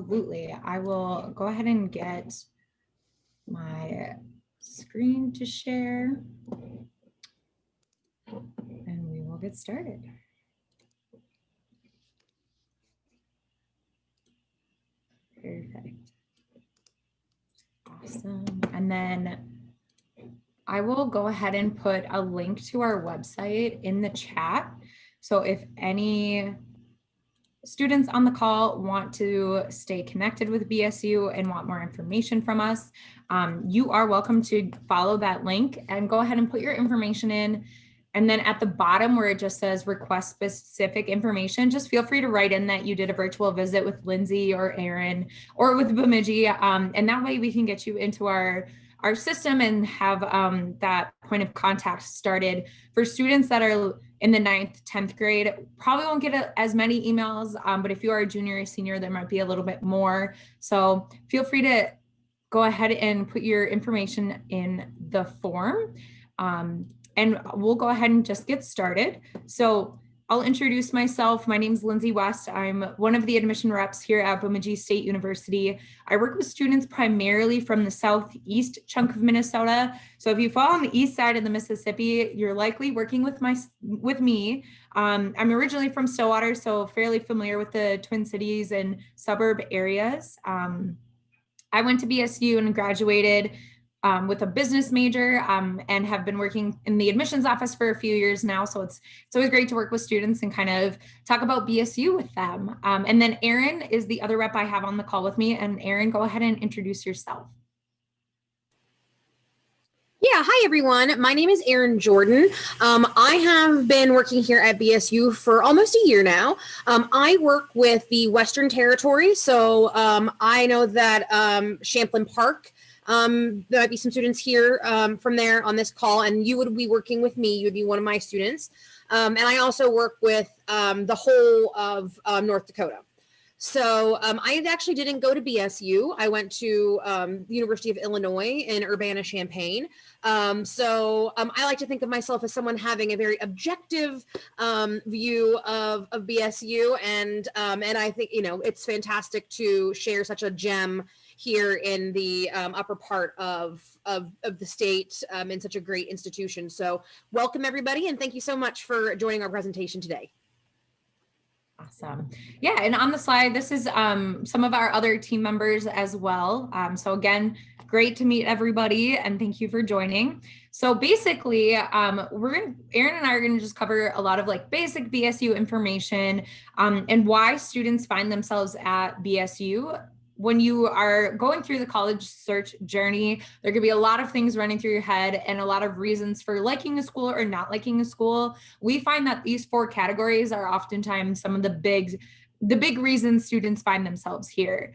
Absolutely. I will go ahead and get my screen to share and we will get started. Perfect. Awesome. And then I will go ahead and put a link to our website in the chat. So if any students on the call want to stay connected with BSU and want more information from us, you are welcome to follow that link and go ahead and put your information in. And then at the bottom where it just says request specific information, just feel free to write in that you did a virtual visit with Lindsay or Aaron or with Bemidji. And that way we can get you into our system and have that point of contact started. For students that are in the 9th, 10th grade, probably won't get as many emails, but if you are a junior or senior, there might be a little bit more. So feel free to go ahead and put your information in the form. And we'll go ahead and just get started. So I'll introduce myself. My name is Lindsay West. I'm one of the admission reps here at Bemidji State University. I work with students primarily from the southeast chunk of Minnesota. So if you fall on the east side of the Mississippi, you're likely working with me. I'm originally from Stillwater, so fairly familiar with the Twin Cities and suburb areas. I went to BSU and graduated with a business major and have been working in the admissions office for a few years now. So it's always great to work with students and kind of talk about BSU with them. And then Erin is the other rep I have on the call with me. And Erin, go ahead and introduce yourself. Yeah, hi everyone. My name is Erin Jordan. I have been working here at BSU for almost a year now. I work with the Western Territory, so I know that Champlain Park, there might be some students here from there on this call, and you would be working with me. You would be one of my students. And I also work with the whole of North Dakota. So I actually didn't go to BSU. I went to the University of Illinois in Urbana-Champaign. So I like to think of myself as someone having a very objective view of BSU. And I think, you know, it's fantastic to share such a gem here in the upper part of the state in such a great institution. So welcome everybody. And thank you so much for joining our presentation today. Awesome. Yeah, and on the slide, this is some of our other team members as well. So again, great to meet everybody and thank you for joining. So basically, Erin and I are going to just cover a lot of like basic BSU information and why students find themselves at BSU. When you are going through the college search journey, there could be a lot of things running through your head and a lot of reasons for liking a school or not liking a school. We find that these 4 categories are oftentimes some of the big reasons students find themselves here.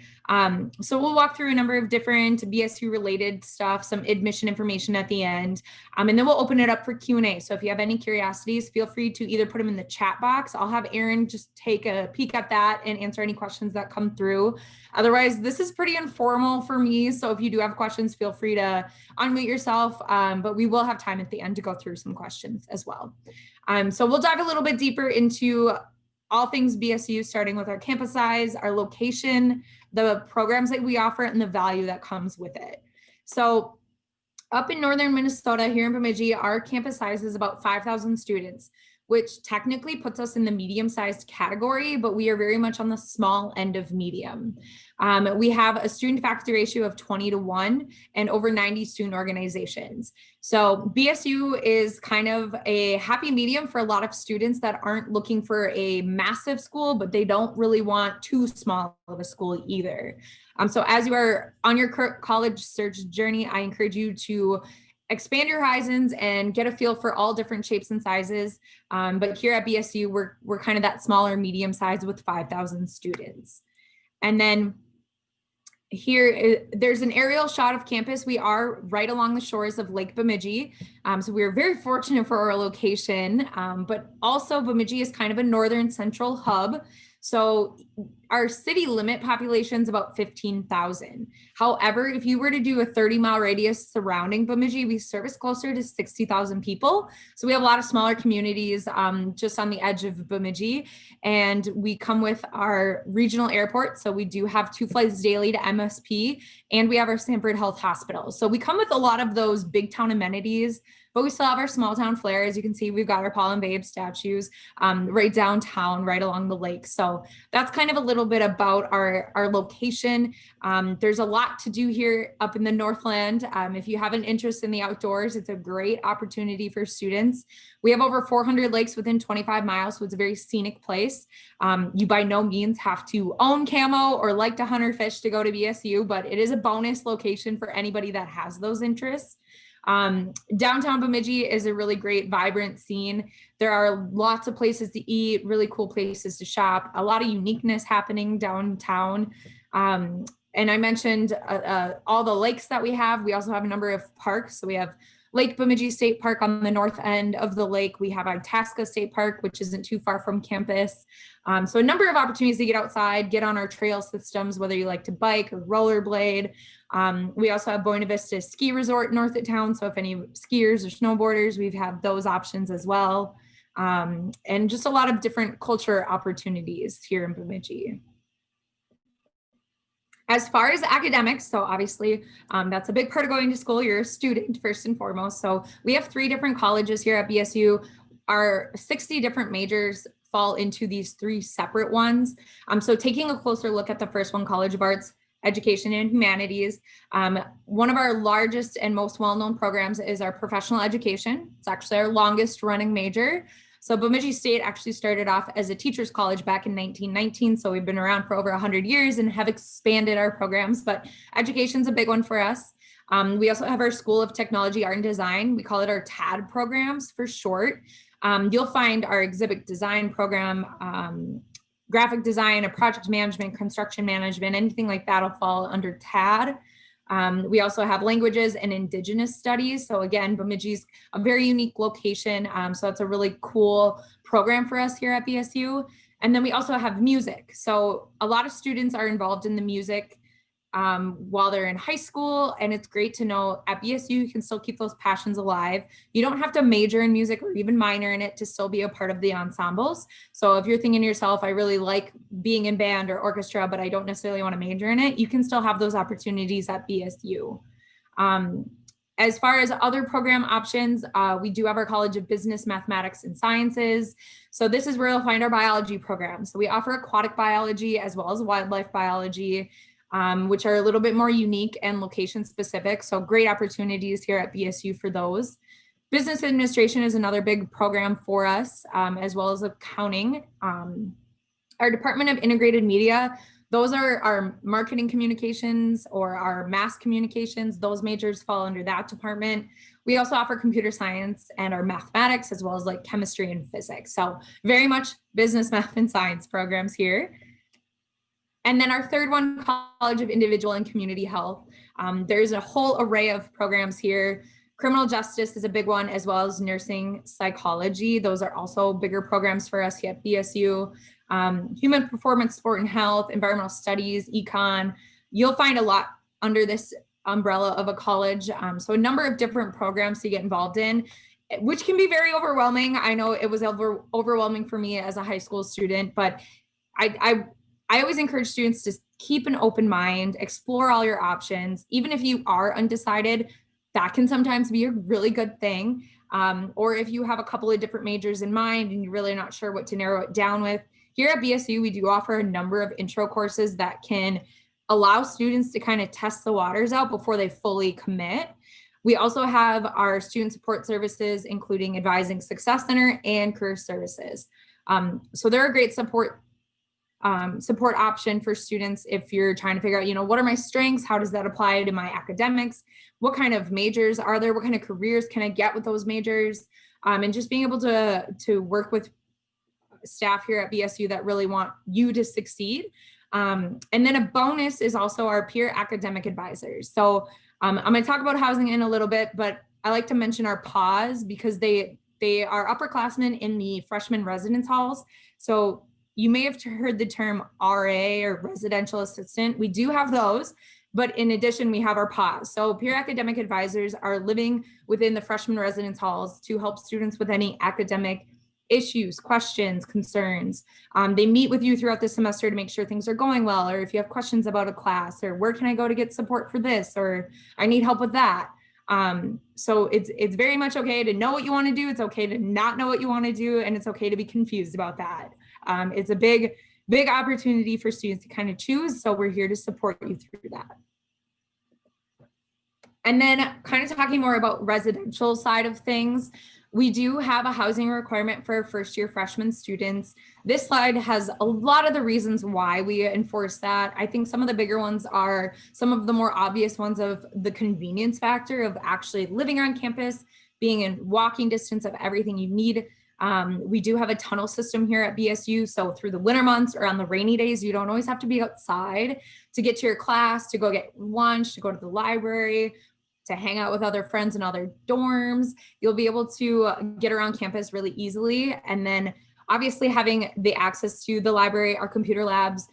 So we'll walk through a number of different BSU related stuff, some admission information at the end, and then we'll open it up for Q&A. So if you have any curiosities, feel free to either put them in the chat box. I'll have Erin just take a peek at that and answer any questions that come through. Otherwise, this is pretty informal for me. So if you do have questions, feel free to unmute yourself, but we will have time at the end to go through some questions as well. So we'll dive a little bit deeper into all things BSU, starting with our campus size, our location, the programs that we offer, and the value that comes with it. So up in northern Minnesota, here in Bemidji, our campus size is about 5,000 students, which technically puts us in the medium-sized category, but we are very much on the small end of medium. We have a student faculty ratio of 20:1 and over 90 student organizations. So BSU is kind of a happy medium for a lot of students that aren't looking for a massive school, but they don't really want too small of a school either. So as you are on your college search journey, I encourage you to expand your horizons and get a feel for all different shapes and sizes. But here at BSU, we're kind of that smaller medium size with 5,000 students. And then here, there's an aerial shot of campus. We are right along the shores of Lake Bemidji. So we're very fortunate for our location, but also Bemidji is kind of a northern central hub. So our city limit population is about 15,000. However, if you were to do a 30-mile radius surrounding Bemidji, we service closer to 60,000 people. So we have a lot of smaller communities just on the edge of Bemidji, and we come with our regional airport. So we do have 2 flights daily to MSP, and we have our Sanford Health Hospital. So we come with a lot of those big town amenities, but we still have our small town flair. As you can see, we've got our Paul and Babe statues right downtown, right along the lake. So that's kind of a little bit about our location. There's a lot to do here up in the Northland. If you have an interest in the outdoors, it's a great opportunity for students. We have over 400 lakes within 25 miles, so it's a very scenic place. You by no means have to own camo or like to hunt or fish to go to BSU, but it is a bonus location for anybody that has those interests. Downtown Bemidji is a really great, vibrant scene. There are lots of places to eat, really cool places to shop, a lot of uniqueness happening downtown. And I mentioned all the lakes that we have. We also have a number of parks. So we have Lake Bemidji State Park on the north end of the lake. We have Itasca State Park, which isn't too far from campus. So a number of opportunities to get outside, get on our trail systems, whether you like to bike or rollerblade. We also have Buena Vista Ski Resort north of town. So if any skiers or snowboarders, we have those options as well. And just a lot of different culture opportunities here in Bemidji. As far as academics, so obviously that's a big part of going to school. You're a student first and foremost. So we have 3 different colleges here at BSU. Our 60 different majors fall into these 3 separate ones. So taking a closer look at the first one, College of Arts, Education and Humanities. One of our largest and most well-known programs is our professional education. It's actually our longest running major. So Bemidji State actually started off as a teacher's college back in 1919. So we've been around for over 100 years and have expanded our programs, but education's a big one for us. We also have our School of Technology, Art and Design. We call it our TAD programs for short. You'll find our exhibit design program, graphic design, a project management, construction management, anything like that will fall under TAD. We also have languages and Indigenous studies. So again, Bemidji's a very unique location. So that's a really cool program for us here at BSU. And then we also have music. So a lot of students are involved in the music while they're in high school. And it's great to know at BSU, you can still keep those passions alive. You don't have to major in music or even minor in it to still be a part of the ensembles. So if you're thinking to yourself, I really like being in band or orchestra, but I don't necessarily want to major in it, you can still have those opportunities at BSU. As far as other program options, we do have our College of Business, Mathematics, and Sciences. So this is where you'll find our biology program. So we offer aquatic biology as well as wildlife biology, which are a little bit more unique and location specific. So great opportunities here at BSU for those. Business administration is another big program for us, as well as accounting. Our Department of Integrated Media, those are our marketing communications or our mass communications. Those majors fall under that department. We also offer computer science and our mathematics, as well as like chemistry and physics. So very much business, math, and science programs here. And then our third one, College of Individual and Community Health. There's a whole array of programs here. Criminal justice is a big one, as well as nursing psychology. Those are also bigger programs for us here at BSU. Human performance, sport and health, environmental studies, econ. You'll find a lot under this umbrella of a college. So a number of different programs to get involved in, which can be very overwhelming. I know it was overwhelming for me as a high school student, but I always encourage students to keep an open mind, explore all your options. Even if you are undecided, that can sometimes be a really good thing. Or if you have a couple of different majors in mind and you're really not sure what to narrow it down with, here at BSU, we do offer a number of intro courses that can allow students to kind of test the waters out before they fully commit. We also have our student support services, including Advising Success Center and Career Services. So they're a great support option for students if you're trying to figure out, what are my strengths? How does that apply to my academics? What kind of majors are there? What kind of careers can I get with those majors? And just being able to work with staff here at BSU that really want you to succeed. And then a bonus is also our peer academic advisors. So I'm going to talk about housing in a little bit, but I like to mention our PAWs because they are upperclassmen in the freshman residence halls. So you may have heard the term RA or residential assistant. We do have those, but in addition, we have our PAWs. So peer academic advisors are living within the freshman residence halls to help students with any academic issues, questions, concerns. They meet with you throughout the semester to make sure things are going well, or if you have questions about a class, or where can I go to get support for this, or I need help with that. So it's very much okay to know what you want to do. It's okay to not know what you want to do, and it's okay to be confused about that. It's a big opportunity for students to kind of choose. So we're here to support you through that. And then kind of talking more about residential side of things, we do have a housing requirement for first year freshman students. This slide has a lot of the reasons why we enforce that. I think some of the bigger ones are some of the more obvious ones of the convenience factor of actually living on campus, being in walking distance of everything you need. We do have a tunnel system here at BSU. So through the winter months or on the rainy days, you don't always have to be outside to get to your class, to go get lunch, to go to the library, to hang out with other friends in other dorms. You'll be able to get around campus really easily. And then obviously having the access to the library, our computer labs,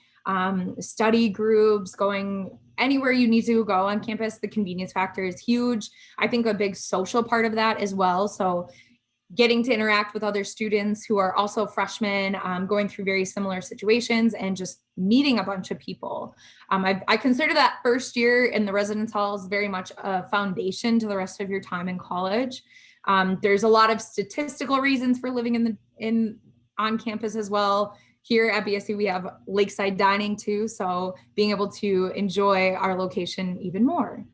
study groups, going anywhere you need to go on campus, the convenience factor is huge. I think a big social part of that as well. So getting to interact with other students who are also freshmen, going through very similar situations, and just meeting a bunch of people. I consider that first year in the residence halls very much a foundation to the rest of your time in college. There's a lot of statistical reasons for living on campus as well. Here at BSU, we have lakeside dining too, so being able to enjoy our location even more.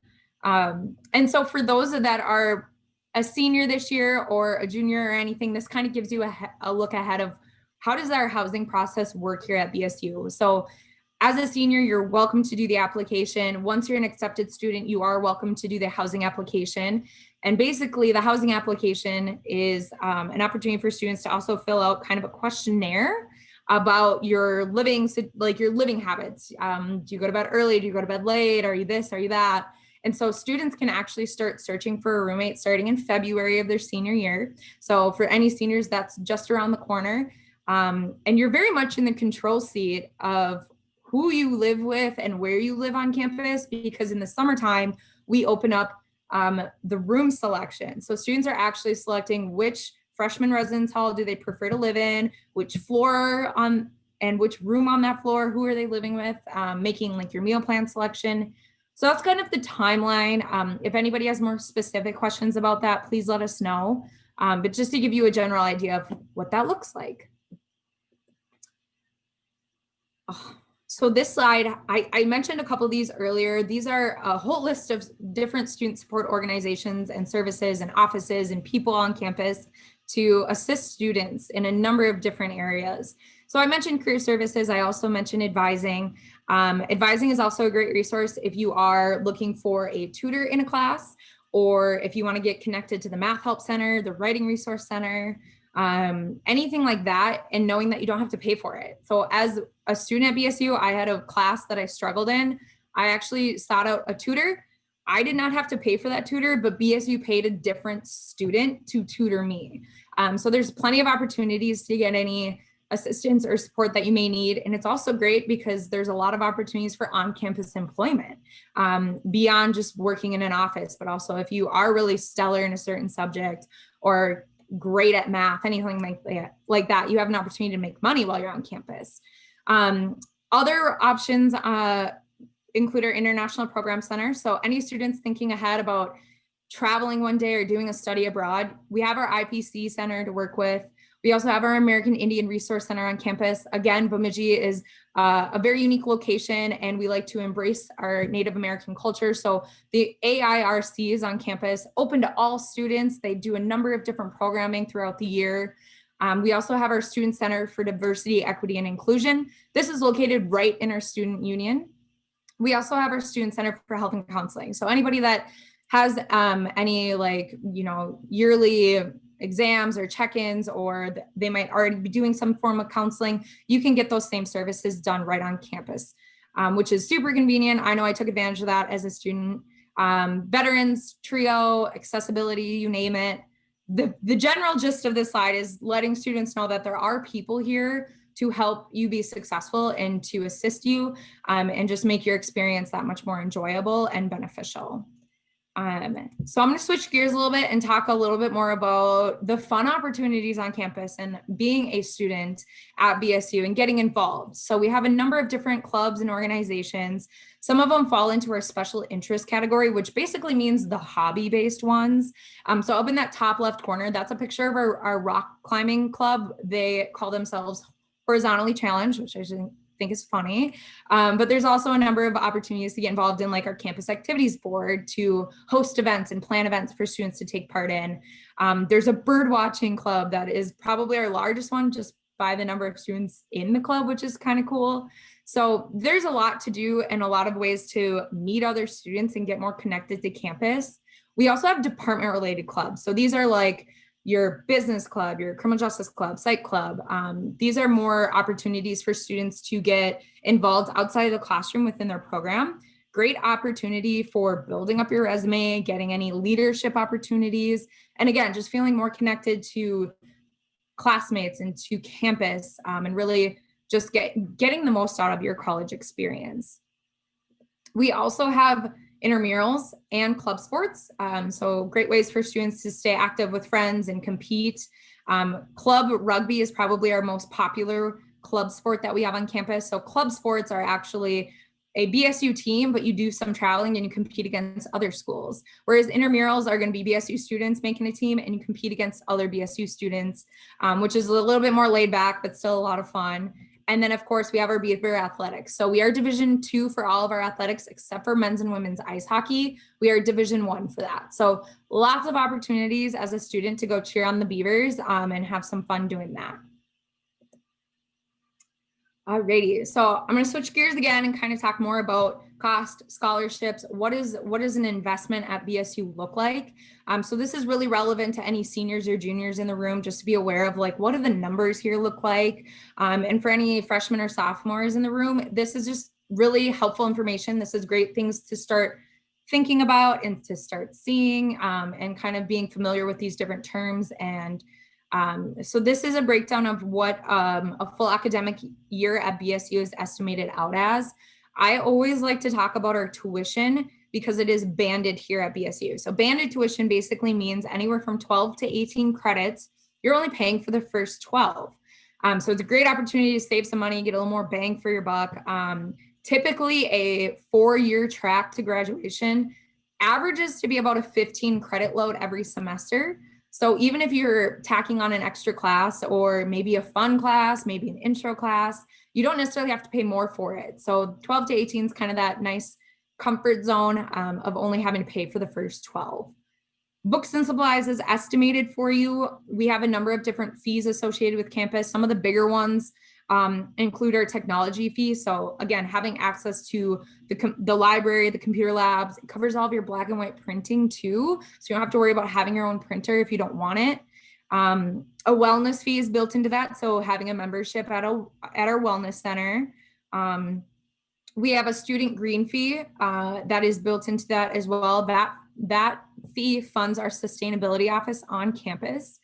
And so for those that are a senior this year or a junior or anything, this kind of gives you a look ahead of how does our housing process work here at BSU. So as a senior, you're welcome to do the application. Once you're an accepted student, you are welcome to do the housing application. And basically the housing application is an opportunity for students to also fill out kind of a questionnaire about your living, like your living habits. Do you go to bed early? Do you go to bed late? Are you this? Are you that? And so students can actually start searching for a roommate starting in February of their senior year. So for any seniors, that's just around the corner. And you're very much in the control seat of who you live with and where you live on campus, because in the summertime, we open up the room selection. So students are actually selecting which freshman residence hall do they prefer to live in, which floor and which room on that floor, who are they living with, making like your meal plan selection. So that's kind of the timeline. If anybody has more specific questions about that, please let us know. But just to give you a general idea of what that looks like. So this slide, I mentioned a couple of these earlier. These are a whole list of different student support organizations and services and offices and people on campus to assist students in a number of different areas. So I mentioned career services. I also mentioned advising. Advising is also a great resource if you are looking for a tutor in a class, or if you want to get connected to the Math Help Center, the Writing Resource Center, anything like that, and knowing that you don't have to pay for it. So as a student at BSU, I had a class that I struggled in. I actually sought out a tutor. I did not have to pay for that tutor, but BSU paid a different student to tutor me. So there's plenty of opportunities to get any assistance or support that you may need. And it's also great because there's a lot of opportunities for on-campus employment beyond just working in an office, but also if you are really stellar in a certain subject or great at math, anything like that, you have an opportunity to make money while you're on campus. Other options include our International Program Center. So any students thinking ahead about traveling one day or doing a study abroad, we have our IPC Center to work with. We also have our American Indian Resource Center on campus. Again, Bemidji is a very unique location, and we like to embrace our Native American culture. So the AIRC is on campus, open to all students. They do a number of different programming throughout the year. We also have our Student Center for Diversity, Equity, and Inclusion. This is located right in our student union. We also have our Student Center for Health and Counseling. So anybody that has any yearly exams or check-ins, or they might already be doing some form of counseling, you can get those same services done right on campus, which is super convenient. I know I took advantage of that as a student. Veterans, TRIO, accessibility, you name it. The general gist of this slide is letting students know that there are people here to help you be successful and to assist you and just make your experience that much more enjoyable and beneficial. So I'm going to switch gears a little bit and talk a little bit more about the fun opportunities on campus and being a student at BSU and getting involved. So we have a number of different clubs and organizations. Some of them fall into our special interest category, which basically means the hobby-based ones. So up in that top left corner, that's a picture of our rock climbing club. They call themselves Horizontally Challenged, which I think is funny. But there's also a number of opportunities to get involved in like our campus activities board to host events and plan events for students to take part in. There's a bird watching club that is probably our largest one just by the number of students in the club, which is kind of cool. So there's a lot to do and a lot of ways to meet other students and get more connected to campus. We also have department related clubs. So these are like your business club, your criminal justice club, psych club. These are more opportunities for students to get involved outside of the classroom within their program. Great opportunity for building up your resume, getting any leadership opportunities, and again, just feeling more connected to classmates and to campus and really just getting the most out of your college experience. We also have intramurals and club sports. So great ways for students to stay active with friends and compete. Club rugby is probably our most popular club sport that we have on campus. So club sports are actually a BSU team, but you do some traveling and you compete against other schools. Whereas intramurals are going to be BSU students making a team and you compete against other BSU students, which is a little bit more laid back, but still a lot of fun. And then, of course, we have our Beaver Athletics. So we are Division II for all of our athletics, except for men's and women's ice hockey. We are Division I for that. So lots of opportunities as a student to go cheer on the Beavers and have some fun doing that. Alrighty, so I'm going to switch gears again and kind of talk more about cost, scholarships. What does an investment at BSU look like? So this is really relevant to any seniors or juniors in the room, just to be aware of like, what do the numbers here look like? And for any freshmen or sophomores in the room, this is just really helpful information. This is great things to start thinking about and to start seeing and kind of being familiar with these different terms. And so this is a breakdown of what a full academic year at BSU is estimated out as. I always like to talk about our tuition because it is banded here at BSU. So banded tuition basically means anywhere from 12 to 18 credits. You're only paying for the first 12. So it's a great opportunity to save some money, get a little more bang for your buck. Typically a 4-year track to graduation averages to be about a 15 credit load every semester. So even if you're tacking on an extra class or maybe a fun class, maybe an intro class, you don't necessarily have to pay more for it. So 12 to 18 is kind of that nice comfort zone of only having to pay for the first 12. Books and supplies is estimated for you. We have a number of different fees associated with campus. Some of the bigger ones include our technology fee. So again, having access to the library, the computer labs, it covers all of your black and white printing too. So you don't have to worry about having your own printer if you don't want it. A wellness fee is built into that. So having a membership at our wellness center. We have a student green fee that is built into that as well. That fee funds our sustainability office on campus.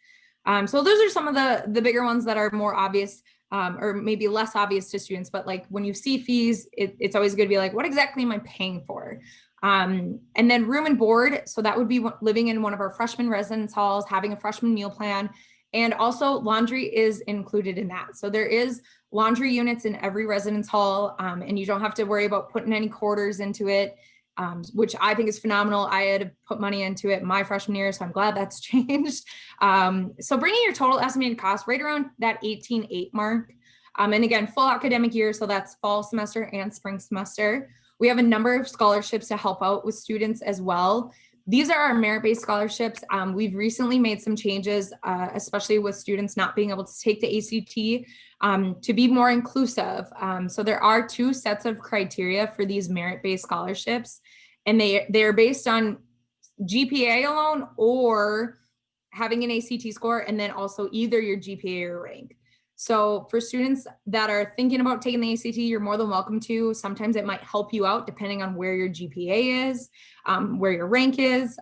So those are some of the bigger ones that are more obvious or maybe less obvious to students, but like when you see fees, it's always good to be like, what exactly am I paying for? And then room and board. So that would be living in one of our freshman residence halls, having a freshman meal plan, and also laundry is included in that. So there is laundry units in every residence hall and you don't have to worry about putting any quarters into it. Which I think is phenomenal. I had to put money into it my freshman year, so I'm glad that's changed. So bringing your total estimated cost right around that 18.8 mark. And again, full academic year, so that's fall semester and spring semester. We have a number of scholarships to help out with students as well. These are our merit-based scholarships. We've recently made some changes, especially with students not being able to take the ACT to be more inclusive. So there are 2 sets of criteria for these merit-based scholarships, and they're based on GPA alone or having an ACT score, and then also either your GPA or rank. So for students that are thinking about taking the ACT, you're more than welcome to. Sometimes it might help you out depending on where your GPA is, where your rank is.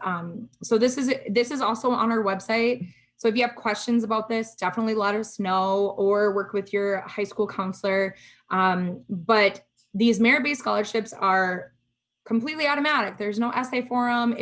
So this is also on our website. So if you have questions about this, definitely let us know or work with your high school counselor. But these merit-based scholarships are completely automatic. There's no essay for them.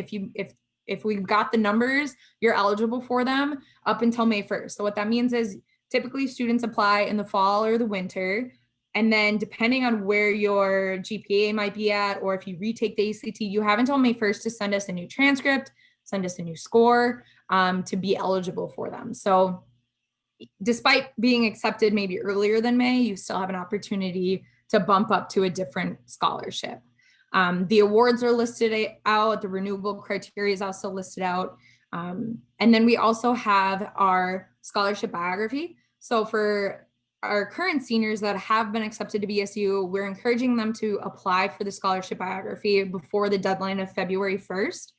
If we've got the numbers, you're eligible for them up until May 1st. So what that means is typically students apply in the fall or the winter. And then depending on where your GPA might be at, or if you retake the ACT, you have until May 1st to send us a new transcript, send us a new score to be eligible for them. So despite being accepted maybe earlier than May, you still have an opportunity to bump up to a different scholarship. The awards are listed out, the renewable criteria is also listed out. And then we also have our scholarship biography. So for our current seniors that have been accepted to BSU, we're encouraging them to apply for the scholarship biography before the deadline of February 1st.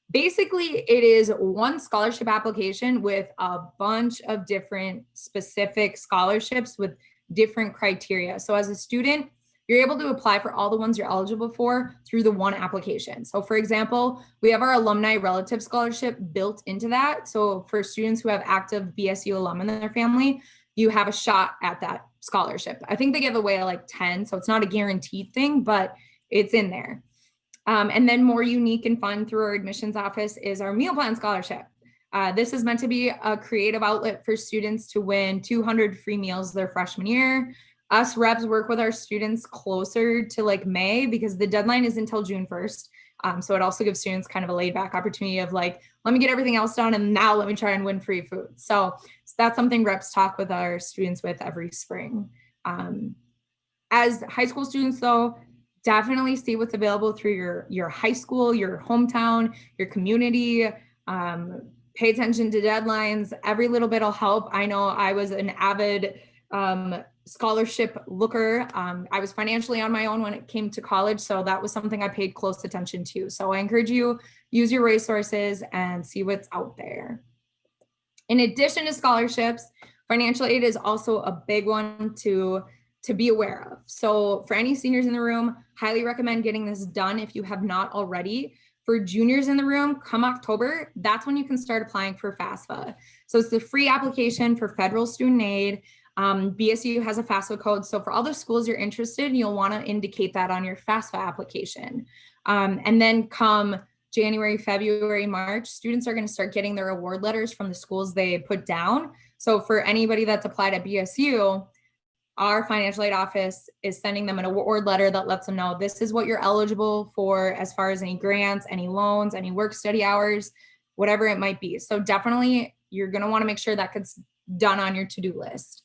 Basically, it is one scholarship application with a bunch of different specific scholarships with different criteria. So as a student, you're able to apply for all the ones you're eligible for through the one application. So for example, we have our alumni relative scholarship built into that. So for students who have active BSU alum in their family, you have a shot at that scholarship. I think they give away like 10, so it's not a guaranteed thing, but it's in there. And then more unique and fun through our admissions office is our meal plan scholarship. This is meant to be a creative outlet for students to win 200 free meals their freshman year. Us reps work with our students closer to like May because the deadline is until June 1st. So it also gives students kind of a laid back opportunity of like, let me get everything else done and now let me try and win free food. So that's something reps talk with our students with every spring. As high school students though, definitely see what's available through your high school, your hometown, your community. Pay attention to deadlines. Every little bit will help. I know I was an avid scholarship looker. I was financially on my own when it came to college, so that was something I paid close attention to. So I encourage you, use your resources and see what's out there. In addition to scholarships, financial aid is also a big one to be aware of. So for any seniors in the room, highly recommend getting this done if you have not already. For juniors in the room, come October, that's when you can start applying for FAFSA. So it's the free application for federal student aid. BSU has a FAFSA code. So for all the schools you're interested in, you'll want to indicate that on your FAFSA application. And then come January, February, March, students are going to start getting their award letters from the schools they put down. So for anybody that's applied at BSU, our financial aid office is sending them an award letter that lets them know this is what you're eligible for as far as any grants, any loans, any work study hours, whatever it might be. So definitely you're going to want to make sure that gets done on your to-do list.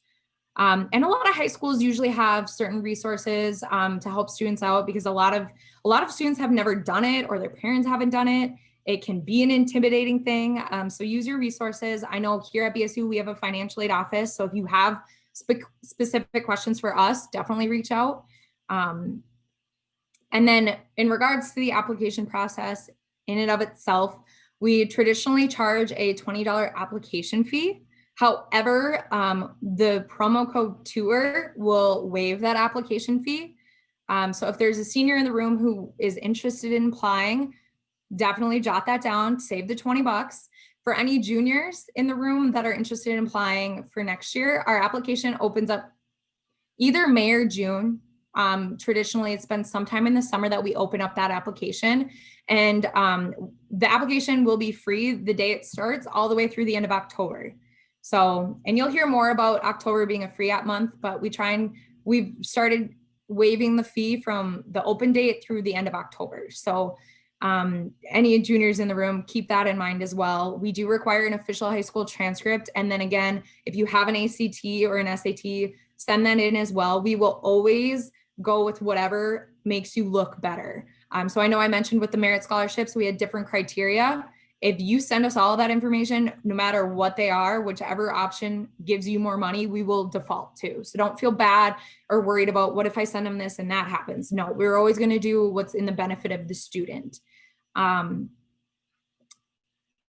And a lot of high schools usually have certain resources to help students out because a lot of students have never done it or their parents haven't done it. It can be an intimidating thing. So use your resources. I know here at BSU, we have a financial aid office. So if you have specific questions for us, definitely reach out. And then in regards to the application process in and of itself, we traditionally charge a $20 application fee. However, the promo code TOUR will waive that application fee. So if there's a senior in the room who is interested in applying, definitely jot that down, save the $20. For any juniors in the room that are interested in applying for next year, our application opens up either May or June. Traditionally, it's been sometime in the summer that we open up that application. And the application will be free the day it starts all the way through the end of October. So, and you'll hear more about October being a free app month, but we've started waiving the fee from the open date through the end of October. So any juniors in the room, keep that in mind as well. We do require an official high school transcript. And then again, if you have an ACT or an SAT, send that in as well. We will always go with whatever makes you look better. So I know I mentioned with the merit scholarships, we had different criteria. If you send us all that information, no matter what they are, whichever option gives you more money, we will default to. So don't feel bad or worried about what if I send them this and that happens. No, we're always going to do what's in the benefit of the student. I'm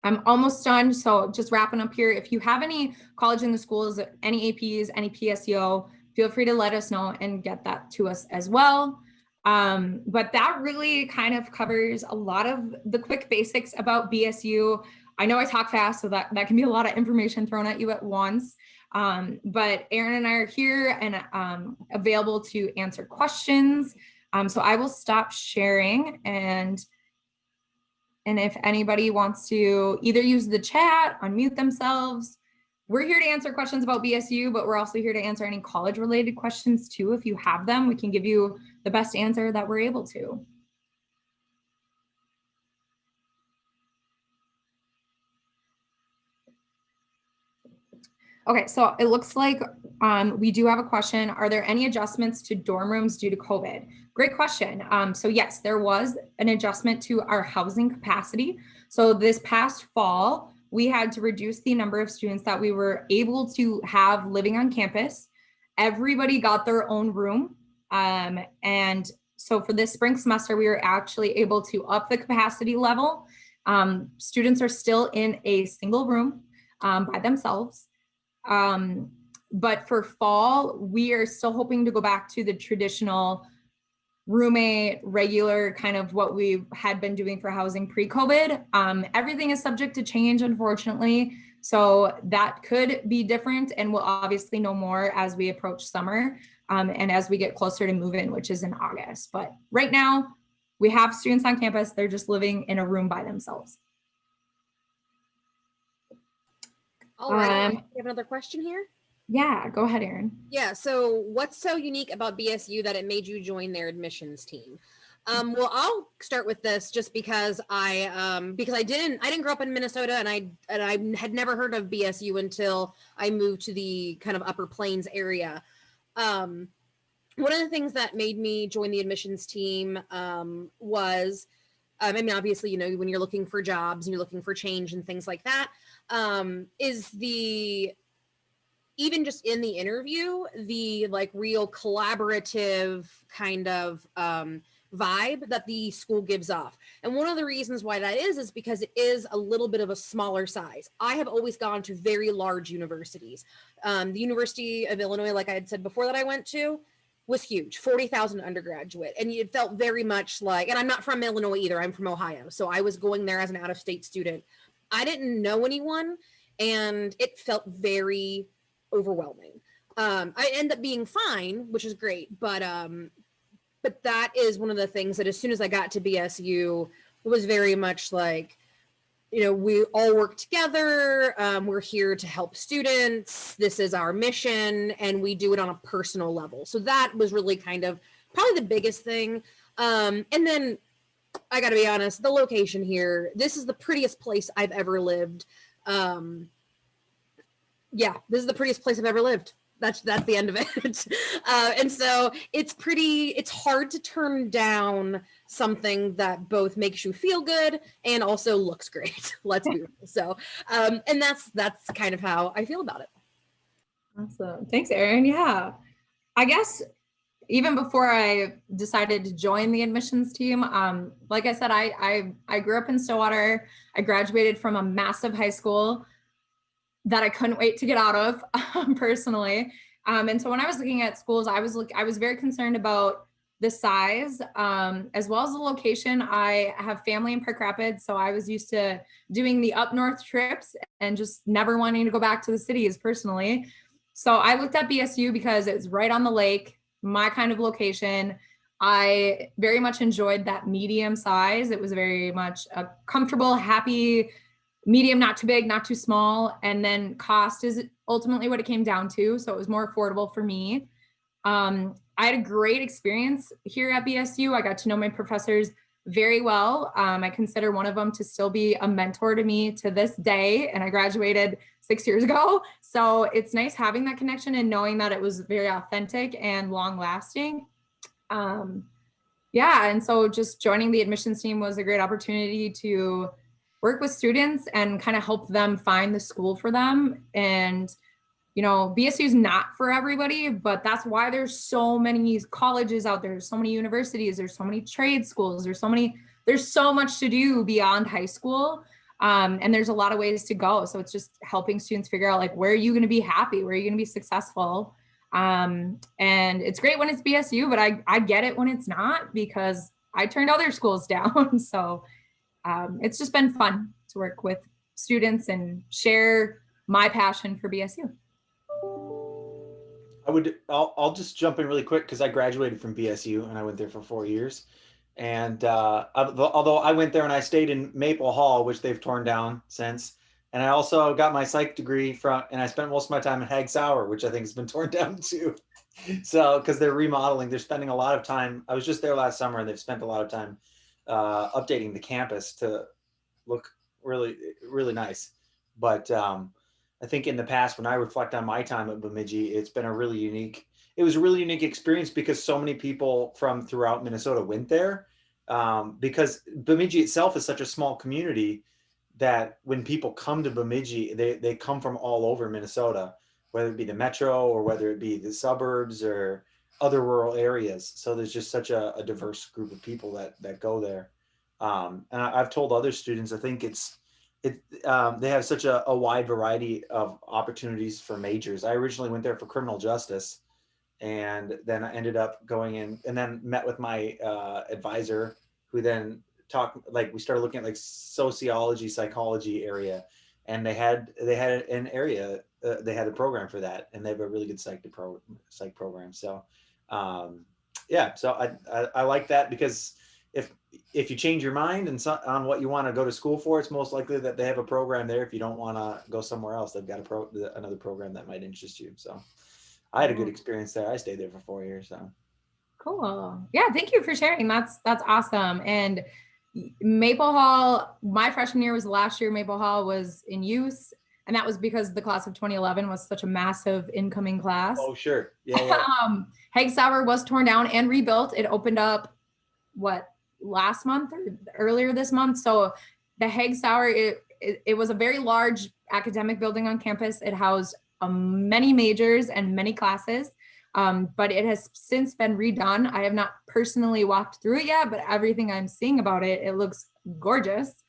almost done. So just wrapping up here. If you have any college in the schools, any APs, any PSEO, feel free to let us know and get that to us as well. But that really kind of covers a lot of the quick basics about BSU. I know I talk fast, so that can be a lot of information thrown at you at once. But Erin and I are here and available to answer questions. So I will stop sharing, and if anybody wants to either use the chat, unmute themselves. We're here to answer questions about BSU, but we're also here to answer any college related questions too. If you have them, we can give you the best answer that we're able to. Okay, so it looks like we do have a question. Are there any adjustments to dorm rooms due to COVID? Great question. So yes, there was an adjustment to our housing capacity. So this past fall, we had to reduce the number of students that we were able to have living on campus. Everybody got their own room. And so for this spring semester, we were actually able to up the capacity level. Students are still in a single room by themselves. But for fall, we are still hoping to go back to the traditional roommate, regular kind of what we had been doing for housing pre-COVID. Everything is subject to change, unfortunately. So that could be different, and we'll obviously know more as we approach summer and as we get closer to move-in, which is in August. But right now, we have students on campus. They're just living in a room by themselves. All right. We have another question here. Yeah, go ahead, Erin. Yeah. So what's so unique about BSU that it made you join their admissions team? Well, I'll start with this just because I didn't grow up in Minnesota, and I had never heard of BSU until I moved to the kind of Upper Plains area. One of the things that made me join the admissions team was, I mean, obviously, you know, when you're looking for jobs and you're looking for change and things like that, is the, even just in the interview, the like real collaborative kind of vibe that the school gives off. And one of the reasons why that is because it is a little bit of a smaller size. I have always gone to very large universities. The University of Illinois, like I had said before, that I went to was huge, 40,000 undergraduate. And it felt very much like, and I'm not from Illinois either, I'm from Ohio. So I was going there as an out-of-state student. I didn't know anyone, and it felt very overwhelming. I ended up being fine, which is great, but that is one of the things that as soon as I got to BSU, it was very much like, you know, we all work together. We're here to help students. This is our mission, and we do it on a personal level. So that was really kind of probably the biggest thing. And then I got to be honest, the location here, this is the prettiest place I've ever lived. Yeah, this is the prettiest place I've ever lived. That's the end of it. And so it's hard to turn down something that both makes you feel good and also looks great. Let's be real. So, and that's kind of how I feel about it. Awesome. Thanks, Erin. Yeah. I guess even before I decided to join the admissions team, like I said, I grew up in Stillwater. I graduated from a massive high school that I couldn't wait to get out of personally. And so when I was looking at schools, I was very concerned about the size, as well as the location. I have family in Park Rapids, so I was used to doing the up north trips and just never wanting to go back to the cities personally. So I looked at BSU because it's right on the lake, my kind of location. I very much enjoyed that medium size. It was very much a comfortable, happy medium, not too big, not too small. And then cost is ultimately what it came down to. So it was more affordable for me. I had a great experience here at BSU. I got to know my professors very well. I consider one of them to still be a mentor to me to this day. And I graduated 6 years ago. So it's nice having that connection and knowing that it was very authentic and long lasting. Yeah. And so just joining the admissions team was a great opportunity to work with students and kind of help them find the school for them. And, you know, BSU is not for everybody, but that's why there's so many colleges out there, so many universities, there's so many trade schools, there's so much to do beyond high school. And there's a lot of ways to go. So it's just helping students figure out like, where are you going to be happy? Where are you going to be successful? And it's great when it's BSU, but I get it when it's not, because I turned other schools down. So it's just been fun to work with students and share my passion for BSU. I'll just jump in really quick because I graduated from BSU and I went there for 4 years. And although I went there and I stayed in Maple Hall, which they've torn down since, and I also got my psych degree and I spent most of my time in Hag Sauer, which I think has been torn down too. So, because they're remodeling, they're spending a lot of time. I was just there last summer and they've spent a lot of time updating the campus to look really, really nice. But I think in the past, when I reflect on my time at Bemidji, it was a really unique experience because so many people from throughout Minnesota went there. Because Bemidji itself is such a small community that when people come to Bemidji, they come from all over Minnesota, whether it be the metro or whether it be the suburbs or other rural areas. So there's just such a diverse group of people that go there. And I've told other students, I think they have such a wide variety of opportunities for majors. I originally went there for criminal justice, and then I ended up going in and then met with my advisor, who then we started looking at like sociology, psychology area, and they had an area, they had a program for that, and they have a really good psych program. So yeah, so I like that because if you change your mind on what you want to go to school for, it's most likely that they have a program there. If you don't want to go somewhere else, they've got another program that might interest you. So I had a good experience there. I stayed there for 4 years. So cool. Yeah, thank you for sharing. That's awesome. And Maple Hall, my freshman year was the last year Maple Hall was in use. And that was because the class of 2011 was such a massive incoming class. Oh, sure. Yeah. Hag Sauer was torn down and rebuilt. It opened up last month or earlier this month. So the Hag Sauer, it was a very large academic building on campus. It housed many majors and many classes, but it has since been redone. I have not personally walked through it yet, but everything I'm seeing about it, it looks gorgeous.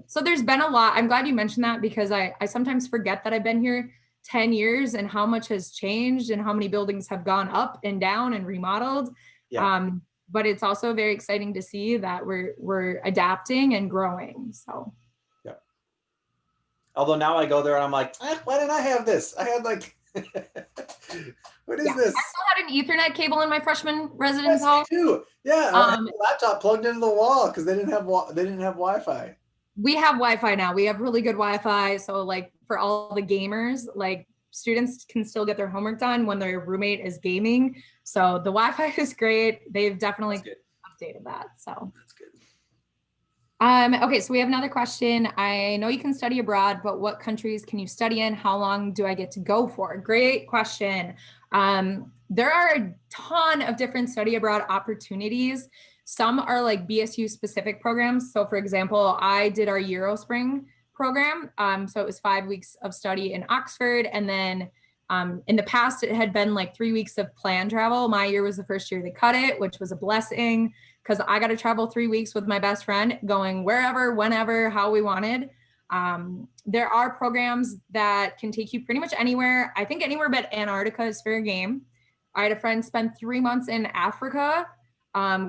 So there's been a lot. I'm glad you mentioned that because I sometimes forget that I've been here 10 years and how much has changed and how many buildings have gone up and down and remodeled. Yeah. But it's also very exciting to see that we're adapting and growing. So yeah. Although now I go there and I'm like, why didn't I have this? I had like what is this? I still had an Ethernet cable in my freshman residence hall. Me too. Yeah, I had a laptop plugged into the wall because they didn't have Wi-Fi. We have Wi-Fi now. We have really good Wi-Fi. So like for all the gamers, like students can still get their homework done when their roommate is gaming. So the Wi-Fi is great. They've definitely updated that. So that's good. Okay, so we have another question. I know you can study abroad, but what countries can you study in? How long do I get to go for? Great question. There are a ton of different study abroad opportunities. Some are like BSU specific programs. So for example, I did our Eurospring program. So it was 5 weeks of study in Oxford. And then in the past, it had been like 3 weeks of planned travel. My year was the first year they cut it, which was a blessing because I got to travel 3 weeks with my best friend going wherever, whenever, how we wanted. There are programs that can take you pretty much anywhere. I think anywhere but Antarctica is fair game. I had a friend spend 3 months in Africa.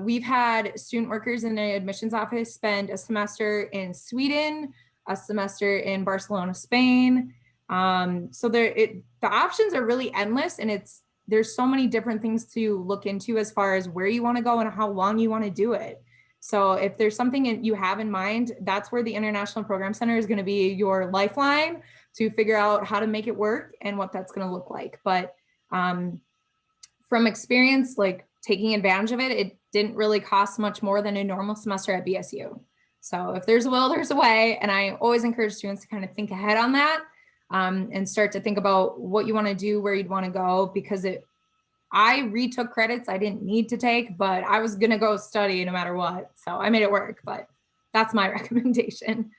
We've had student workers in the admissions office spend a semester in Sweden, a semester in Barcelona, Spain. So the options are really endless, and there's so many different things to look into as far as where you want to go and how long you want to do it. So if there's something you have in mind, that's where the International Program Center is going to be your lifeline to figure out how to make it work and what that's going to look like. But from experience, like taking advantage of it, it didn't really cost much more than a normal semester at BSU. So if there's a will, there's a way. And I always encourage students to kind of think ahead on that and start to think about what you want to do, where you'd want to go, because I retook credits I didn't need to take, but I was going to go study no matter what. So I made it work, but that's my recommendation.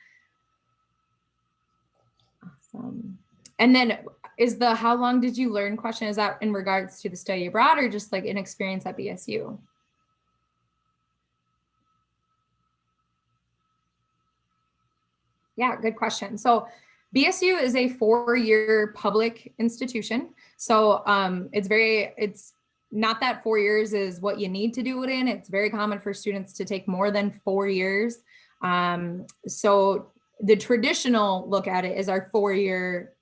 Awesome. And then is the how long did you learn question, is that in regards to the study abroad or just like an experience at BSU? Yeah, good question. So BSU is a 4-year public institution. So it's not that 4 years is what you need to do it in. It's very common for students to take more than 4 years. So the traditional look at it is our 4-year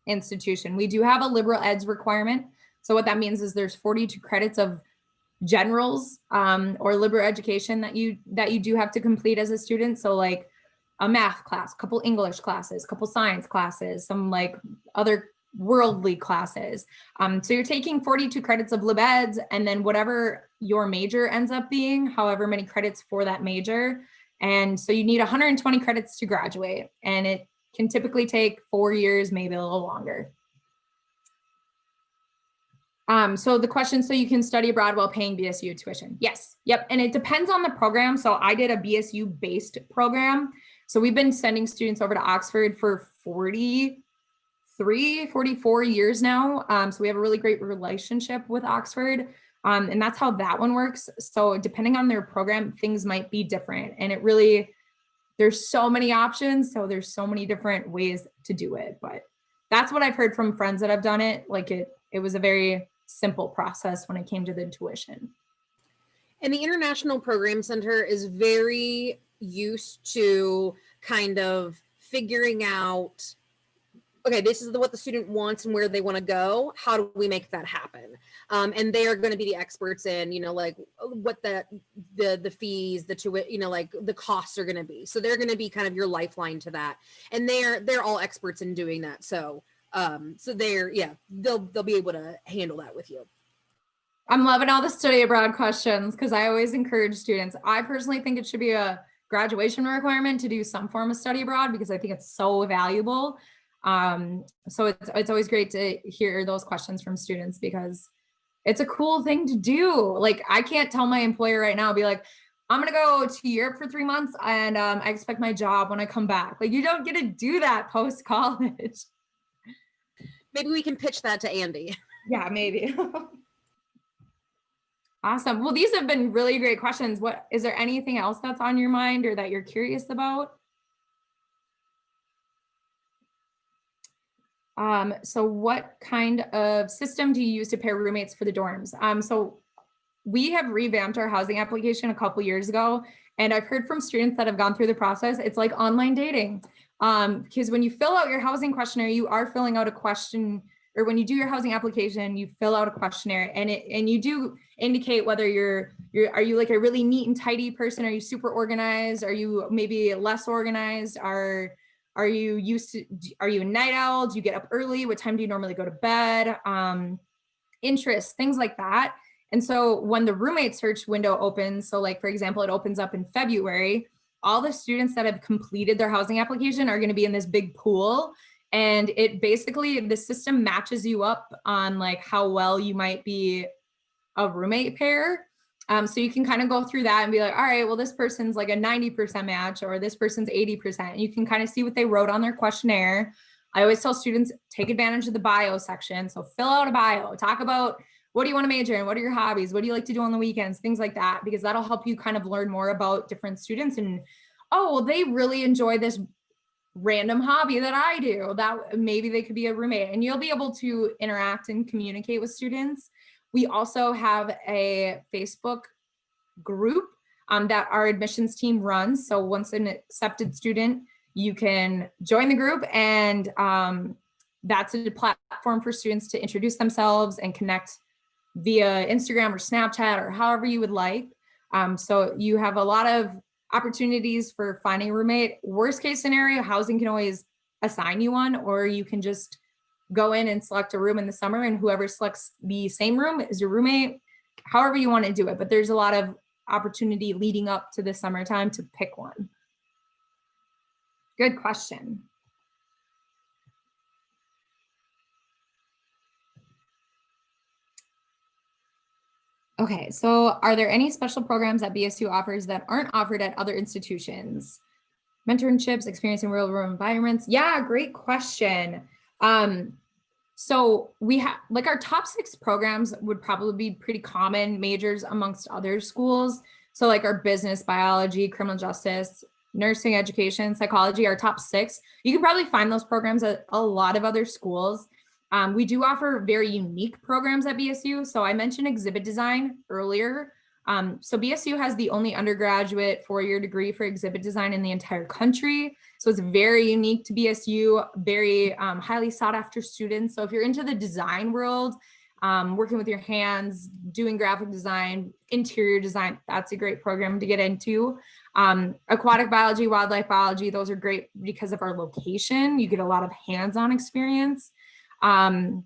institution. We do have a liberal eds requirement. So what that means is there's 42 credits of generals or liberal education that you do have to complete as a student. So like a math class, a couple English classes, a couple science classes, some like other worldly classes. So you're taking 42 credits of lib eds, and then whatever your major ends up being, however many credits for that major. And so you need 120 credits to graduate, and it can typically take 4 years, maybe a little longer. So the question, so you can study abroad while paying BSU tuition. Yes. Yep. And it depends on the program. So I did a BSU based program. So we've been sending students over to Oxford for 44 years now. So we have a really great relationship with Oxford. And that's how that one works. So depending on their program, things might be different. And it really, there's so many options. So there's so many different ways to do it. But that's what I've heard from friends that have done it. Like it was a very simple process when it came to the tuition. And the International Program Center is very used to kind of figuring out, okay, this is what the student wants and where they want to go. How do we make that happen? And they are going to be the experts in, you know, like what the fees, you know, like the costs are going to be. So they're going to be kind of your lifeline to that. And they're all experts in doing that. So they'll be able to handle that with you. I'm loving all the study abroad questions because I always encourage students. I personally think it should be a graduation requirement to do some form of study abroad because I think it's so valuable. So it's always great to hear those questions from students because it's a cool thing to do. Like I can't tell my employer right now, be like, I'm going to go to Europe for 3 months and I expect my job when I come back. Like you don't get to do that post college. Maybe we can pitch that to Andy. Yeah, maybe. Awesome. Well, these have been really great questions. Is there anything else that's on your mind or that you're curious about? So what kind of system do you use to pair roommates for the dorms? So we have revamped our housing application a couple years ago, and I've heard from students that have gone through the process. It's like online dating. Because when you fill out your housing questionnaire, you are filling out a question, or when you do your housing application, you fill out a questionnaire and you do indicate whether are you like a really neat and tidy person? Are you super organized? Are you maybe less organized? Are you a night owl? Do you get up early? What time do you normally go to bed? Interests, things like that. And so when the roommate search window opens, so like, for example, it opens up in February, all the students that have completed their housing application are going to be in this big pool. And it basically, the system matches you up on like how well you might be a roommate pair. So you can kind of go through that and be like, all right, well, this person's like a 90% match, or this person's 80%. You can kind of see what they wrote on their questionnaire. I always tell students, take advantage of the bio section. So fill out a bio, talk about what do you want to major in? What are your hobbies? What do you like to do on the weekends? Things like that, because that'll help you kind of learn more about different students and, oh, well, they really enjoy this random hobby that I do, that maybe they could be a roommate, and you'll be able to interact and communicate with students. We also have a Facebook group that our admissions team runs. So once an accepted student, you can join the group, and that's a platform for students to introduce themselves and connect via Instagram or Snapchat or however you would like. So you have a lot of opportunities for finding a roommate. Worst case scenario, housing can always assign you one, or you can just go in and select a room in the summer, and whoever selects the same room is your roommate, however you want to do it. But there's a lot of opportunity leading up to the summertime to pick one. Good question. Okay, so are there any special programs that BSU offers that aren't offered at other institutions? Mentorships, experience in real world environments? Yeah, great question. So we have like our top 6 programs would probably be pretty common majors amongst other schools. So like our business, biology, criminal justice, nursing, education, psychology, our top 6. You can probably find those programs at a lot of other schools. We do offer very unique programs at BSU. So I mentioned exhibit design earlier. So BSU has the only undergraduate 4-year degree for exhibit design in the entire country. So it's very unique to BSU, very highly sought after students. So if you're into the design world, working with your hands, doing graphic design, interior design, that's a great program to get into. Aquatic biology, wildlife biology, those are great because of our location. You get a lot of hands-on experience. So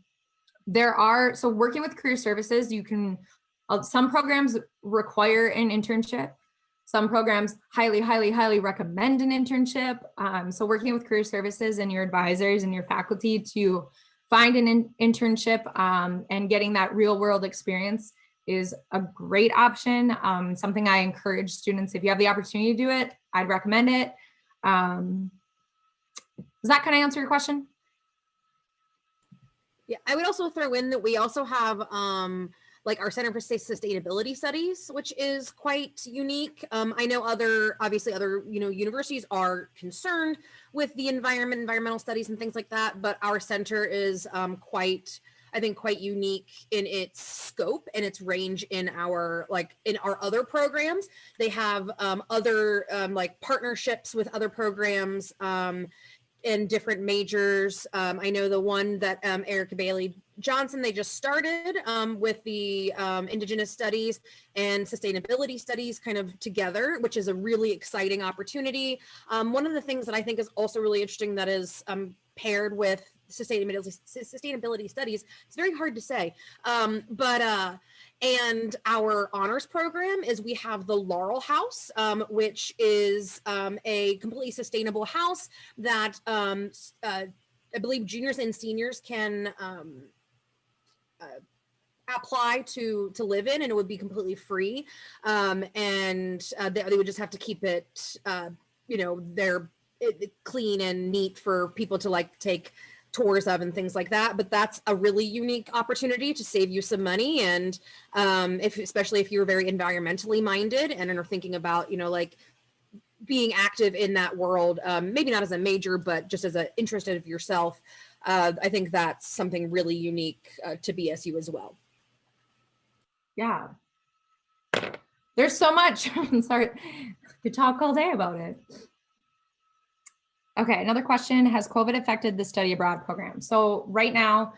working with career services, you can, some programs require an internship. Some programs highly, highly, highly recommend an internship. So working with career services and your advisors and your faculty to find an internship and getting that real world experience is a great option. Something I encourage students, if you have the opportunity to do it, I'd recommend it. Does that kind of answer your question? Yeah, I would also throw in that we also have like our Center for Sustainability Studies, which is quite unique. I know obviously other universities are concerned with the environmental studies and things like that, but our center is quite unique in its scope and its range in our other programs. They have other like partnerships with other programs in different majors. I know the one that Erica Bailey Johnson, they just started with the Indigenous studies and sustainability studies kind of together, which is a really exciting opportunity. One of the things that I think is also really interesting that is paired with sustainability studies, it's very hard to say, and our honors program is we have the Laurel House, which is a completely sustainable house that I believe juniors and seniors can apply to live in, and it would be completely free. They would just have to keep it, clean and neat for people to like take tours of and things like that. But that's a really unique opportunity to save you some money. And especially if you're very environmentally minded and are thinking about, like being active in that world, maybe not as a major, but just as an interest of yourself. I think that's something really unique to BSU as well. Yeah. There's so much. I'm sorry. Could talk all day about it. Okay, another question. Has COVID affected the study abroad program? So right now,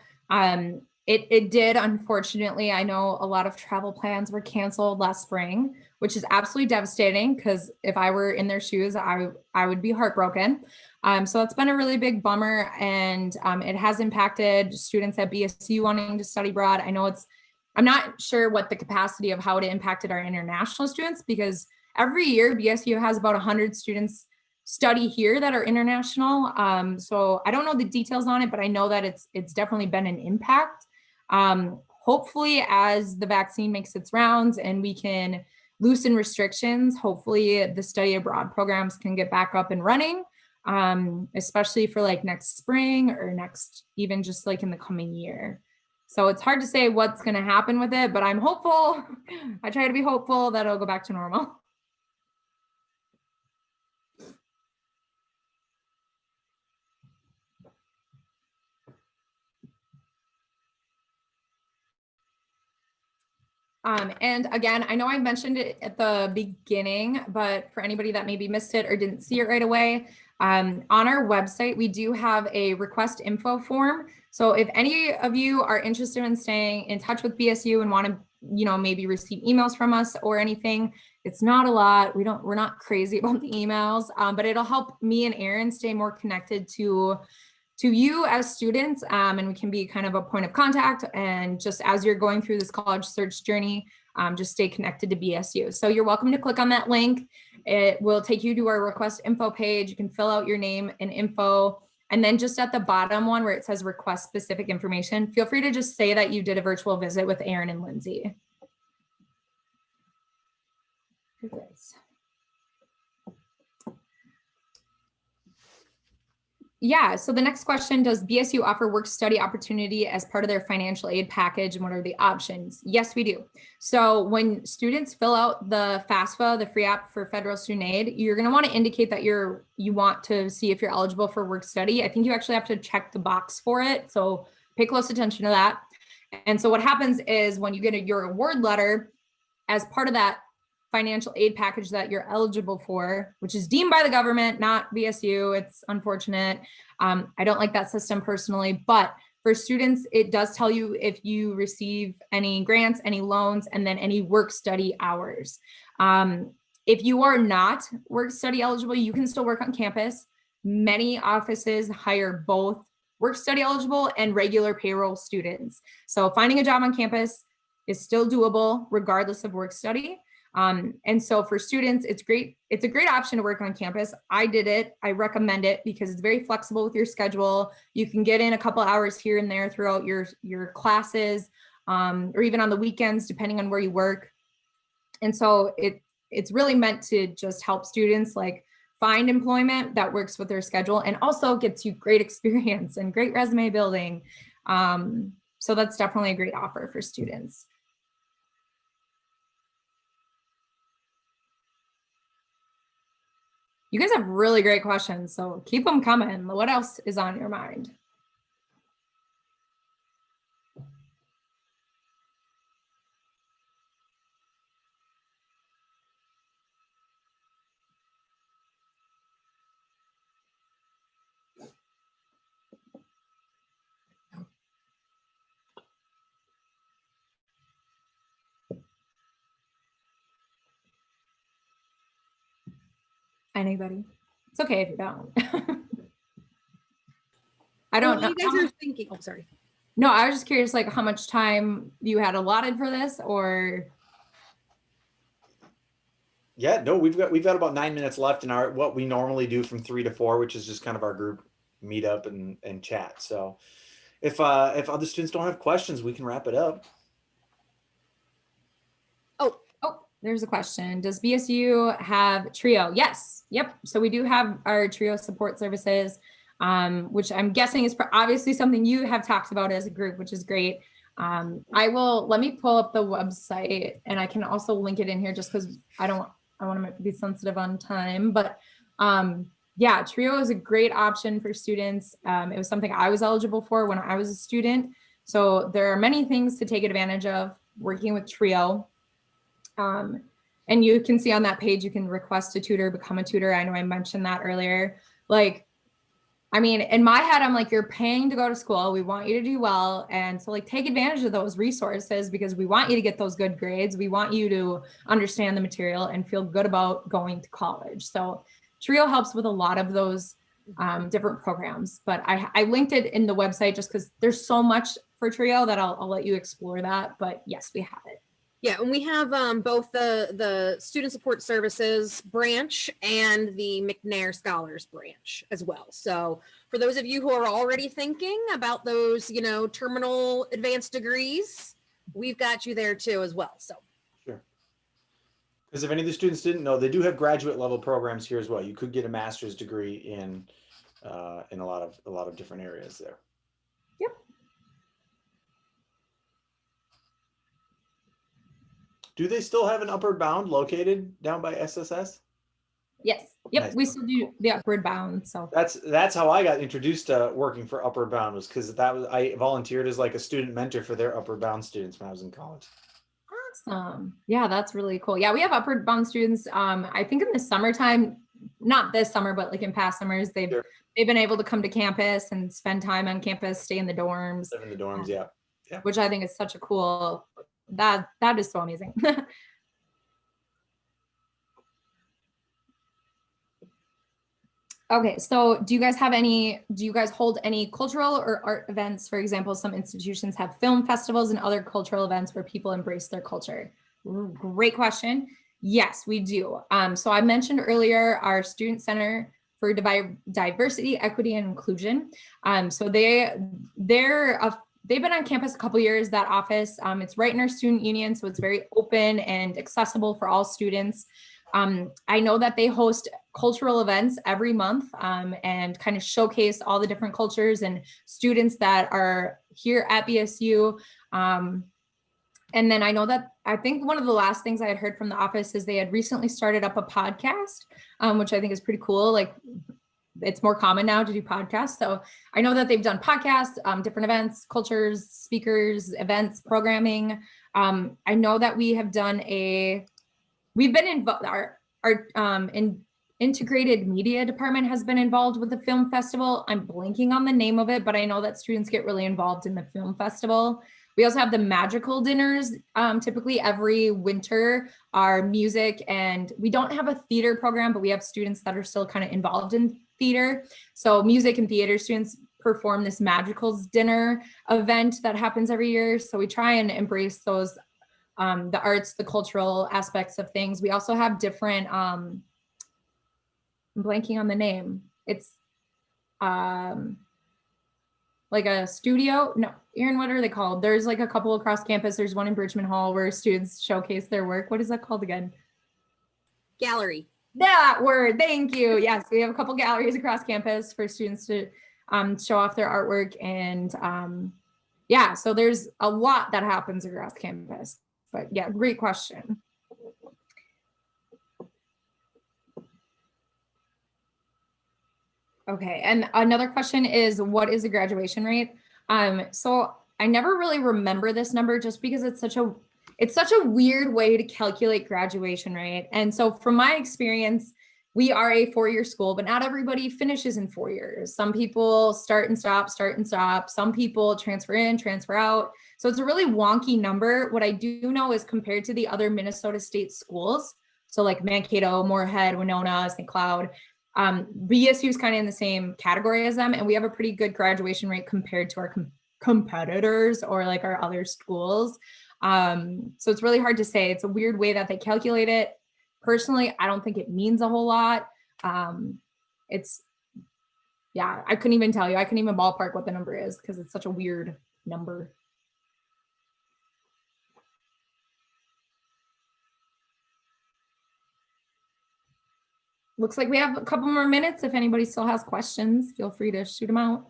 it did, unfortunately. I know a lot of travel plans were canceled last spring, which is absolutely devastating because if I were in their shoes, I would be heartbroken. So that's been a really big bummer, and it has impacted students at BSU wanting to study abroad. I'm not sure what the capacity of how it impacted our international students, because every year BSU has about 100 students study here that are international. So I don't know the details on it, but I know that it's definitely been an impact. Hopefully, as the vaccine makes its rounds and we can loosen restrictions, hopefully the study abroad programs can get back up and running, especially for like next spring or even just like in the coming year. So it's hard to say what's going to happen with it, but I'm hopeful. I try to be hopeful that it'll go back to normal. And again, I know I mentioned it at the beginning, but for anybody that maybe missed it or didn't see it right away, on our website, we do have a request info form. So if any of you are interested in staying in touch with BSU and want to, maybe receive emails from us or anything, it's not a lot. We're not crazy about the emails, but it'll help me and Erin stay more connected to you as students, and we can be kind of a point of contact. And just as you're going through this college search journey, just stay connected to BSU. So you're welcome to click on that link. It will take you to our request info page. You can fill out your name and info. And then just at the bottom one where it says request specific information, feel free to just say that you did a virtual visit with Erin and Lindsay. Yeah, so the next question, does BSU offer work study opportunity as part of their financial aid package, and what are the options? Yes, we do. So when students fill out the FAFSA, the free app for federal student aid, you're going to want to indicate that you want to see if you're eligible for work study. I think you actually have to check the box for it, so pay close attention to that. And so what happens is when you get your award letter, as part of that financial aid package that you're eligible for, which is deemed by the government, not BSU. It's unfortunate. I don't like that system personally, but for students, it does tell you if you receive any grants, any loans, and then any work study hours. If you are not work study eligible, you can still work on campus. Many offices hire both work study eligible and regular payroll students. So finding a job on campus is still doable regardless of work study. And so for students, it's great. It's a great option to work on campus. I did it. I recommend it because it's very flexible with your schedule. You can get in a couple hours here and there throughout your classes, or even on the weekends, depending on where you work. And so it's really meant to just help students like find employment that works with their schedule and also gets you great experience and great resume building. So that's definitely a great offer for students. You guys have really great questions, so keep them coming. What else is on your mind? Anybody? It's okay if you don't. I don't know. You guys are thinking, oh, sorry. No, I was just curious, like how much time you had allotted for this, or? Yeah, no, we've got about 9 minutes left in our what we normally do from 3 to 4, which is just kind of our group meetup and chat. So if other students don't have questions, we can wrap it up. Oh, there's a question. Does BSU have TRIO? Yes. Yep. So we do have our TRIO support services, which I'm guessing is obviously something you have talked about as a group, which is great. Let me pull up the website and I can also link it in here just because I want to be sensitive on time, but yeah, TRIO is a great option for students. It was something I was eligible for when I was a student. So there are many things to take advantage of working with TRIO. And you can see on that page, you can request a tutor, become a tutor. I know I mentioned that earlier. Like, I mean, in my head, I'm like, you're paying to go to school. We want you to do well. And so like, take advantage of those resources because we want you to get those good grades. We want you to understand the material and feel good about going to college. So TRIO helps with a lot of those different programs, but I linked it in the website just because there's so much for TRIO that I'll let you explore that. But yes, we have it. Yeah, and we have both the Student Support Services branch and the McNair Scholars branch as well. So for those of you who are already thinking about those, terminal advanced degrees, we've got you there too as well. So sure. Because if any of the students didn't know, they do have graduate level programs here as well. You could get a master's degree in a lot of different areas there. Yep. Do they still have an upward bound located down by SSS? Yes. Yep. Nice. We still do the upward bound. So that's how I got introduced to working for Upward Bound, was because I volunteered as like a student mentor for their Upward Bound students when I was in college. Awesome. Yeah, that's really cool. Yeah, we have upward bound students. I think in the summertime, not this summer, but like in past summers, they've been able to come to campus and spend time on campus, stay in the dorms. Live in the dorms, yeah. Which I think is such a cool. That is so amazing. Okay, so do you guys hold any cultural or art events? For example, some institutions have film festivals and other cultural events where people embrace their culture. Great question. Yes, we do. So I mentioned earlier our Student Center for Diversity, Equity, and Inclusion. So they've been on campus a couple years, that office. It's right in our student union, so it's very open and accessible for all students. I know that they host cultural events every month and kind of showcase all the different cultures and students that are here at BSU. And then I think one of the last things I had heard from the office is they had recently started up a podcast, which I think is pretty cool. Like, it's more common now to do podcasts. So I know that they've done podcasts, different events, cultures, speakers, events, programming. I know that we have done we've been involved, integrated media department has been involved with the film festival. I'm blanking on the name of it, but I know that students get really involved in the film festival. We also have the magical dinners. Typically every winter, our music, and we don't have a theater program, but we have students that are still kind of involved in theater. So music and theater students perform this magicals dinner event that happens every year. So we try and embrace those, the arts, the cultural aspects of things. We also have different, I'm blanking on the name. It's like a studio. No, Aaron, what are they called? There's like a couple across campus. There's one in Bridgman Hall where students showcase their work. What is that called again? Gallery. That word, thank you. Yes, we have a couple galleries across campus for students to show off their artwork. And yeah, so there's a lot that happens across campus. But yeah, great question. Okay, and another question is, what is the graduation rate? So I never really remember this number just because it's such a weird way to calculate graduation rate. And so from my experience, we are a 4-year school, but not everybody finishes in 4 years. Some people start and stop. Some people transfer in, transfer out. So it's a really wonky number. What I do know is compared to the other Minnesota State schools, so like Mankato, Moorhead, Winona, St. Cloud, BSU is kind of in the same category as them, and we have a pretty good graduation rate compared to our competitors or like our other schools. So it's really hard to say. It's a weird way that they calculate it. Personally, I don't think it means a whole lot. Yeah, I couldn't even tell you. I couldn't even ballpark what the number is because it's such a weird number. Looks like we have a couple more minutes. If anybody still has questions, feel free to shoot them out.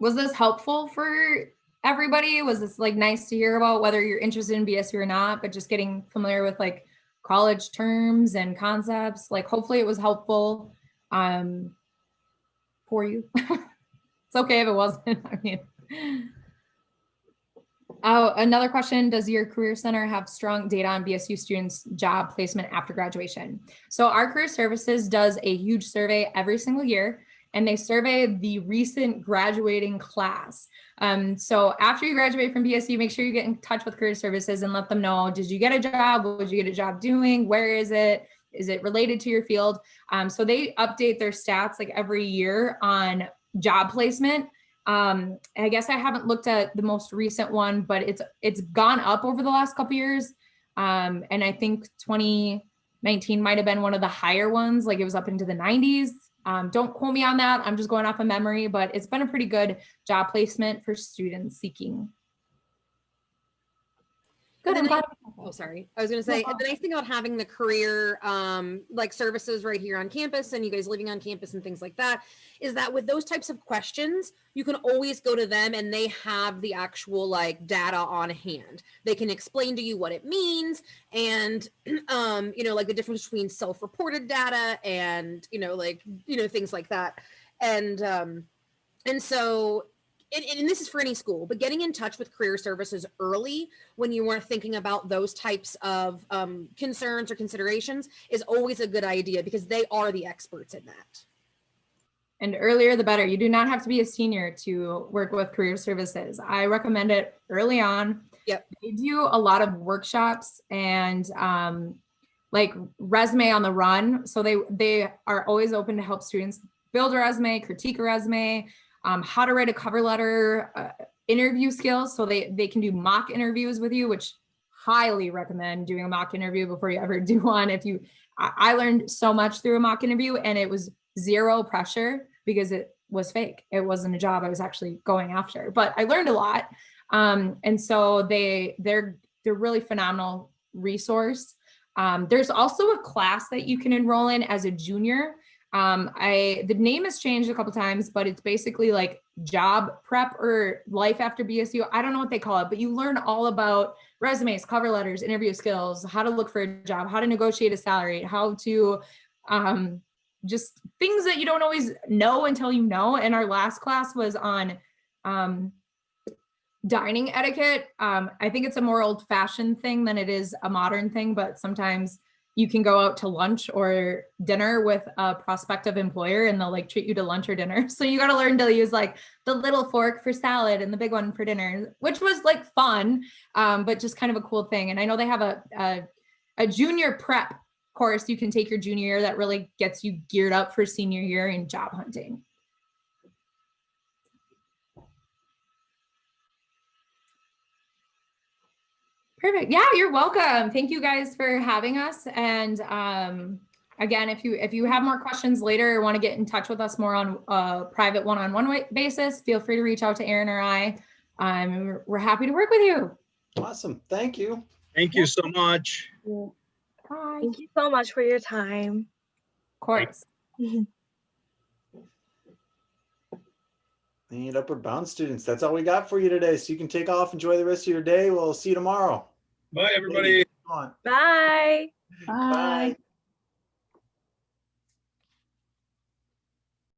Was this helpful for everybody? Was this like nice to hear about, whether you're interested in BSU or not, but just getting familiar with like college terms and concepts? Like hopefully it was helpful for you. It's okay if it wasn't. I mean, oh, another question, does your Career Center have strong data on BSU students' job placement after graduation? So our Career Services does a huge survey every single year, and they survey the recent graduating class. So after you graduate from BSU, make sure you get in touch with Career Services and let them know, did you get a job? What did you get a job doing? Where is it? Is it related to your field? So they update their stats like every year on job placement. I guess I haven't looked at the most recent one, but it's gone up over the last couple of years. And I think 2019 might have been one of the higher ones. Like it was up into the 90s. Don't quote me on that. I'm just going off of memory, but it's been a pretty good job placement for students seeking. Good. Oh, sorry. I was going to say, the nice thing about having the career like services right here on campus and you guys living on campus and things like that is that with those types of questions, you can always go to them and they have the actual like data on hand. They can explain to you what it means and, you know, like the difference between self-reported data and, things like that. And so and this is for any school, but getting in touch with career services early when you weren't thinking about those types of concerns or considerations is always a good idea because they are the experts in that. And earlier, the better. You do not have to be a senior to work with career services. I recommend it early on. Yep. They do a lot of workshops and like resume on the run. So they are always open to help students build a resume, critique a resume, how to write a cover letter, interview skills. So they can do mock interviews with you, which highly recommend doing a mock interview before you ever do one. I learned so much through a mock interview and it was zero pressure because it was fake. It wasn't a job I was actually going after, but I learned a lot. And so they're really phenomenal resource. There's also a class that you can enroll in as a junior. The name has changed a couple times, but it's basically like job prep or life after BSU. I don't know what they call it, but you learn all about resumes, cover letters, interview skills, how to look for a job, how to negotiate a salary, how to just things that you don't always know until you know. And our last class was on dining etiquette. I think it's a more old-fashioned thing than it is a modern thing, but sometimes you can go out to lunch or dinner with a prospective employer and they'll like treat you to lunch or dinner. So you got to learn to use like the little fork for salad and the big one for dinner, which was like fun, but just kind of a cool thing. And I know they have a junior prep course you can take your junior year that really gets you geared up for senior year in job hunting. Perfect. Yeah, you're welcome. Thank you guys for having us. And again, if you have more questions later or want to get in touch with us more on a private one-on-one basis, feel free to reach out to Aaron or I. We're happy to work with you. Awesome. Thank you. Thank you so much. Bye. Thank you so much for your time. Of course. And Upward Bound students, that's all we got for you today. So you can take off, enjoy the rest of your day. We'll see you tomorrow. Bye, everybody. Come on. Bye. Bye. Bye.